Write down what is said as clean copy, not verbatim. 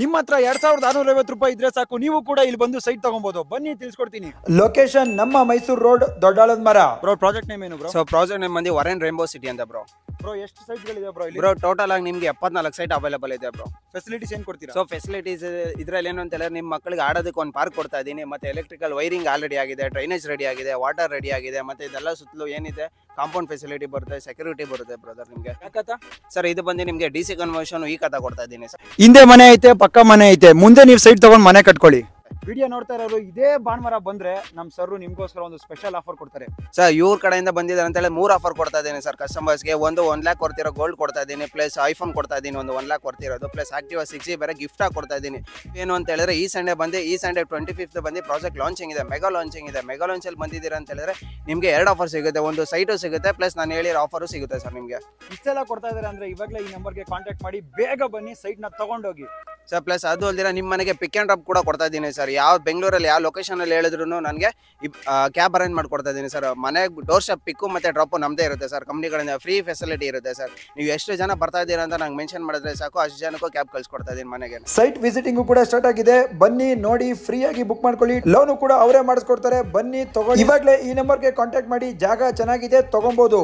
ನಿಮ್ಮ ಹತ್ರ 2650 ರೂಪಾಯಿ ಇದ್ರೆ ಸಾಕು, ನೀವು ಕೂಡ ಇಲ್ಲಿ ಬಂದು ಸೈಟ್ ತಗೊಬಹುದು. ಬನ್ನಿ ತಿಳಿಸ್ಕೊಡ್ತೀನಿ. ಲೊಕೇಶನ್ ನಮ್ಮ ಮೈಸೂರು ರೋಡ್, ದೊಡ್ಡಾಳದ ಮರ. ಬ್ರೋ ಪ್ರಾಜೆಕ್ಟ್ ನೇಮ್ ಏನು ಬ್ರೋ? ಸೊ ಪ್ರಾಜೆಕ್ಟ್ ನೇಮ್ ಬಂದು ವರೆನ್ ರೈನ್ಬೋ ಸಿಟಿ ಅಂತ ಬ್ರೋ. ಬ್ರೋ ಎಷ್ಟು ಸೈಟ್ ಗಳಿದೆ ಬ್ರೋ ಇಲ್ಲಿ? ಬ್ರೋ ಟೋಟಲ್ ಆಗಿ ನಿಮಗೆ 74 ಸೈಟ್ ಅವೈಲೇಬಲ್ ಇದೆ ಬ್ರೋ. ಫೆಸಿಲಿಟೀಸ್ ಏನು ಕೊಡ್ತೀರಾ? ಸೊ ಫೆಸಿಲಿಟೀಸ್ ಇದ್ರಲ್ಲಿ ಏನು ಅಂತ ಹೇಳಿದ್ರೆ ನಿಮ್ಮ ಮಕ್ಕಳಿಗೆ ಆಡೋದಕ್ಕೆ ಒಂದು ಪಾರ್ಕ್ ಕೊಡ್ತಾ ಇದ್ದೀನಿ, ಮತ್ತೆ ಎಲೆಕ್ಟ್ರಿಕಲ್ ವೈರಿಂಗ್ ಆಲ್ರೆಡಿ ಆಗಿದೆ, ಡ್ರೈನೇಜ್ ರೆಡಿ ಆಗಿದೆ, ವಾಟರ್ ರೆಡಿ ಆಗಿದೆ, ಮತ್ತೆ ಇದೆಲ್ಲ ಸುತ್ತಲೂ ಏನಿದೆ ಕಾಂಪೌಂಡ್ ಫೆಸಿಲಿಟಿ ಬರುತ್ತೆ, ಸೆಕ್ಯೂರಿಟಿ ಬರುತ್ತೆ ಬ್ರದರ್ ನಿಮಗೆ. ಸರ್ ಇದು ಬಂದು ನಿಮಗೆ DC ಕನ್ವರ್ಷನ್ ಈ ಕಥಾ ಕೊಡ್ತಾ ಇದ್ದೀನಿ ಸರ್. ಹಿಂದೆ ಮನೆ ಐತೆ, ಪಕ್ಕ ಮನೆ ಐತೆ, ಮುಂದೆ ನೀವು ಸೈಟ್ ತಗೊಂಡು ಮನೆ ಕಟ್ಕೊಳ್ಳಿ. ವಿಡಿಯೋ ನೋಡ್ತಾ ಇರೋರು ಇದೇ ಭಾನುವಾರ ಬಂದ್ರೆ ನಮ್ಮ ಸರ್ ನಿಮ್ಗೋಸ್ಕರ ಒಂದು ಸ್ಪೆಷಲ್ ಆಫರ್ ಕೊಡ್ತಾರೆ. ಸರ್ ಇವ್ರ ಕಡೆಯಿಂದ ಬಂದಿದ್ದಾರೆ ಅಂತ ಹೇಳಿ 3 ಆಫರ್ ಕೊಡ್ತಾ ಇದ್ದೀನಿ ಸರ್ ಕಸ್ಟಮರ್ಸ್ಗೆ. ಒಂದು 1 ಲ್ಯಾಕ್ ಕೊಡ್ತಿರೋ ಗೋಲ್ಡ್ ಕೊಡ್ತಾ ಇದ್ದೀನಿ, ಪ್ಲಸ್ ಐಫೋನ್ ಕೊಡ್ತಾ ಇದ್ದೀನಿ ಒಂದು 1 ಲ್ಯಾಕ್ ಕೊಡ್ತಿರೋದು, ಪ್ಲಸ್ ಆಕ್ಟಿವಾ 6G ಬೇರೆ ಗಿಫ್ಟ್ ಆಗಿ ಕೊಡ್ತಾ ಇದ್ದೀನಿ. ಏನು ಅಂತ ಹೇಳಿದ್ರೆ ಈ ಸಂಡೇ 25th ಬಂದು ಪ್ರಾಜೆಕ್ಟ್ ಲಾಂಚಿಂಗ್ ಇದೆ, ಮೆಗಾ ಲಾಂಚಿಂಗ್ ಇದೆ. ಮೆಗಾ ಲಾಂಚಲ್ಲಿ ಬಂದಿದ್ದೀರಾ ಅಂತ ಹೇಳಿದ್ರೆ ನಿಮಗೆ 2 ಆಫರ್ ಸಿಗುತ್ತೆ, ಒಂದು ಸೈಟು ಸಿಗುತ್ತೆ, ಪ್ಲಸ್ ನಾನು ಹೇಳಿರೋ ಆಫರು ಸಿಗುತ್ತೆ ಸರ್ ನಿಮಗೆ. ಇಷ್ಟೆಲ್ಲ ಕೊಡ್ತಾ ಇದ್ದಾರೆ ಅಂದ್ರೆ ಇವಾಗಲೇ ಈ ನಂಬರ್ಗೆ ಕಾಂಟ್ಯಾಕ್ಟ್ ಮಾಡಿ, ಬೇಗ ಬನ್ನಿ ಸೈಟ್ ನ ತಗೊಂಡೋಗಿ ಸರ್. ಪ್ಲಸ್ ಅದು ಅಲ್ದಿರ ನಿಮ್ಮ ಮನೆಗೆ ಪಿಕ್ ಆ್ಯಂಡ್ ಡ್ರಾಪ್ ಕೂಡ ಕೊಡ್ತಾ ಇದ್ದೀನಿ ಸರ್. ಯಾವ ಬೆಂಗಳೂರಲ್ಲಿ ಯಾವ ಲೊಕೇಶನಲ್ಲಿ ಹೇಳಿದ್ರು ನನಗೆ ಕ್ಯಾಬ್ ಅರೇಂಜ್ ಮಾಡ್ಕೊಡ್ತಾ ಇದ್ದೀನಿ ಸರ್. ಮನೆಗೆ ಡೋರ್ ಸ್ಟೆಪ್ ಪಿಕ್ಕು ಮತ್ತು ಡ್ರಾಪು ನಮ್ಮದೇ ಇರುತ್ತೆ ಸರ್. ಕಂಪ್ನಿಗಳಿಂದ ಫ್ರೀ ಫೆಸಿಲಿಟಿ ಇರುತ್ತೆ ಸರ್. ನೀವು ಎಷ್ಟು ಜನ ಬರ್ತಾ ಇದ್ದೀರಾ ಅಂತ ನಂಗೆ ಮೆನ್ಷನ್ ಮಾಡಿದ್ರೆ ಸಾಕು, ಅಷ್ಟು ಜನಕ್ಕೂ ಕ್ಯಾಬ್ ಕಳಿಸ್ಕೊಡ್ತಾ ಇದ್ದೀನಿ ಮನೆಗೆ. ಸೈಟ್ ವಿಸಿಟಿಂಗು ಕೂಡ ಸ್ಟಾರ್ಟ್ ಆಗಿದೆ, ಬನ್ನಿ ನೋಡಿ, ಫ್ರೀ ಆಗಿ ಬುಕ್ ಮಾಡ್ಕೊಳ್ಳಿ. ಲೋನು ಕೂಡ ಅವರೇ ಮಾಡಿಸ್ಕೊಡ್ತಾರೆ, ಬನ್ನಿ ತಗೊಳ್ಳಿ. ಇವಾಗಲೇ ಈ ನಂಬರ್ಗೆ ಕಾಂಟ್ಯಾಕ್ಟ್ ಮಾಡಿ, ಜಾಗ ಚೆನ್ನಾಗಿದೆ, ತಗೊಬೋದು.